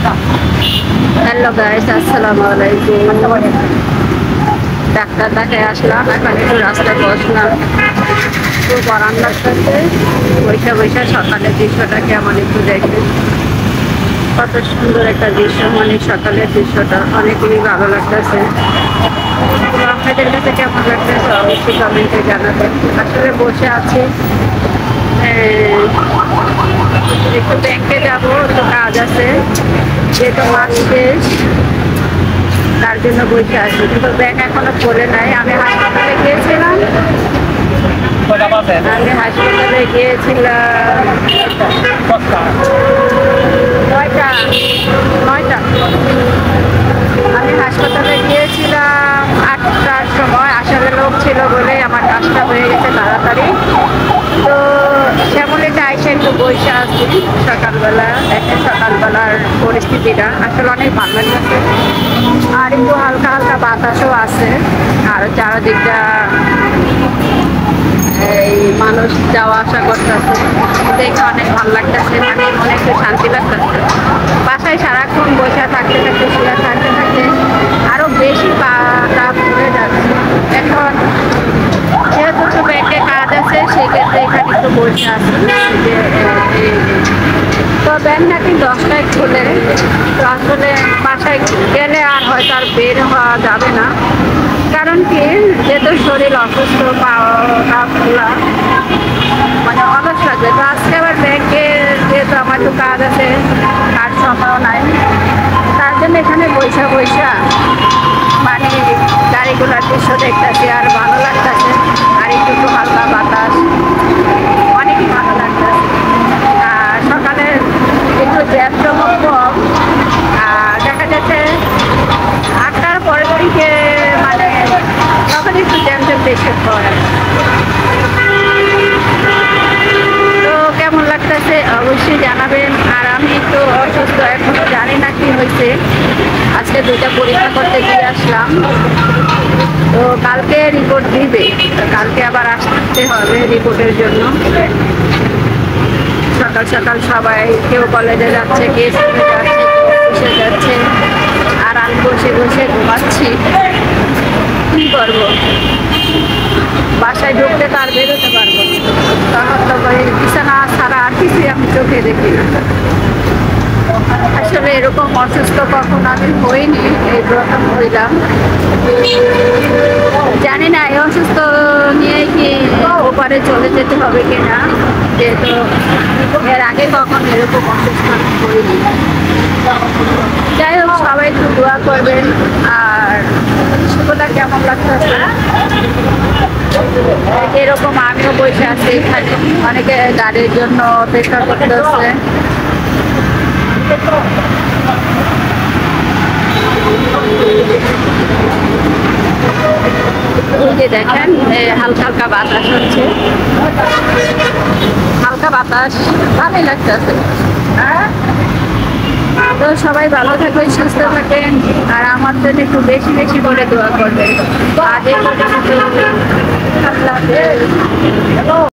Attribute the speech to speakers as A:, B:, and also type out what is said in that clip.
A: Hello guys, আসসালামু আলাইকুম। Doctor দেখায় আসলাম, এখন একটু রাস্তায় বসলাম। খুব আরাম লাগতেছে। বৈশা বৈশা সকালের দৃশ্যটা কেমন একটু দেখে, কত সুন্দর একটা দৃশ্য। মানে সকালের দৃশ্যটা অনেকেরই ভালো লাগতেছে। আপনাদের কাছে কেমন লাগতেছে অবশ্যই কমেন্টে জানাবেন। আসলে বসে আছি, একটু ব্যাংকে যাবো, একটু কাজ আছে, যেহেতু মাস শেষ তার জন্য বসে আছি। কিন্তু ব্যাংক এখনো খোলে নাই। আমি হাসপাতালে গিয়েছিলাম নয়টা। আমি হাসপাতালে গিয়েছিলাম 8টার সময়। আসলে লোক ছিল বলে আমার কাজটা হয়ে গেছে তাড়াতাড়ি। তো শ্যামলিতে আইসে একটু বসে আছি সকালবেলা। দেখেন সকালবেলার পরিস্থিতিটা আসলে অনেক ভালো লাগছে। আর একটু হালকা হালকা বাতাসও আছে, আর চারদিকটা এই মানুষ যাওয়া আসা করতেছে, দেখে অনেক ভালো লাগতেছে। মানে মনে একটু শান্তি লাগতেছে। বাসায় সারাক্ষণ বসে থাকতে থাকতে, শুয়ে থাকতে থাকতে আরো বেশি পাটা ঘুরে যাচ্ছে। এখন যেহেতু একটু ব্যাংকে কাজ আছে, সেক্ষেত্রে এখানে একটু বসে আছি। তো ব্যাংক নাকি 10টায় খোলে। তো আসলে বাসায় গেলে আর হয়তো আর বের হওয়া যাবে না। কারণ কি, যেহেতু শরীর অসুস্থ, পা খোলা, মানে অলস লাগবে। তো আজকে আবার ব্যাংকে যেহেতু আমার একটু কাজ আছে, কাজ সময়ও নাই, তার জন্য এখানে বৈশা মানে গাড়িগুলোর দৃশ্য দেখতেছি, আর ভালো লাগতেছে। আর একটু একটু হালকা বাতাস, অনেকই ভালো লাগতেছে। আর সকালে একটু জ্যাম জমক কম। আর দেখা যাচ্ছে 8টার পরের দিকে মানে তখন একটু জ্যাম বেশি হয়। তো কেমন লাগতেছে অবশ্যই জানাবেন। আর আমি একটু অসুস্থ, এখনো জানি না কি হয়েছে। আজকে 2টা পরীক্ষা করতে দিয়ে আসলাম। তো কালকে রিপোর্ট দিবে, কালকে আবার আসতে হবে রিপোর্টের জন্য। সকাল সকাল সবাই কেউ কলেজে যাচ্ছে, কেউ স্কুলে যাচ্ছে, কেউ অফিসে যাচ্ছে, আর আমি বসে বসে ঘুমাচ্ছি। কি করবো, বাসায় ঢুকতে তো আর বেরোতে পারবো না। তখন তো বিছানা ছাড়া আর কিছুই আমি চোখে দেখি না। আসলে এরকম অসুস্থ কখনো আমি হইনি, এই প্রথম হইলাম। জানি না এই অসুস্থ নিয়ে কি ওপারে চলে যেতে হবে কিনা, যেহেতু এর আগে কখনো এরকম অসুস্থ আমি হইনি। যাই হোক, সবাই একটু দোয়া করবেন। আর দৃশ্যটা কেমন লাগতেছে, এরকম আমিও বসে আছি এখানে, অনেকে গাড়ির জন্য অপেক্ষা করতেছে। এই যে দেখেন হালকা হালকা বাতাস হচ্ছে, হালকা বাতাস, ভালোই লাগতেছে। তো সবাই ভালো থাকবেন, সুস্থ থাকেন, আর আমার জন্য একটু বেশি বেশি করে দোয়া করবেন। আগে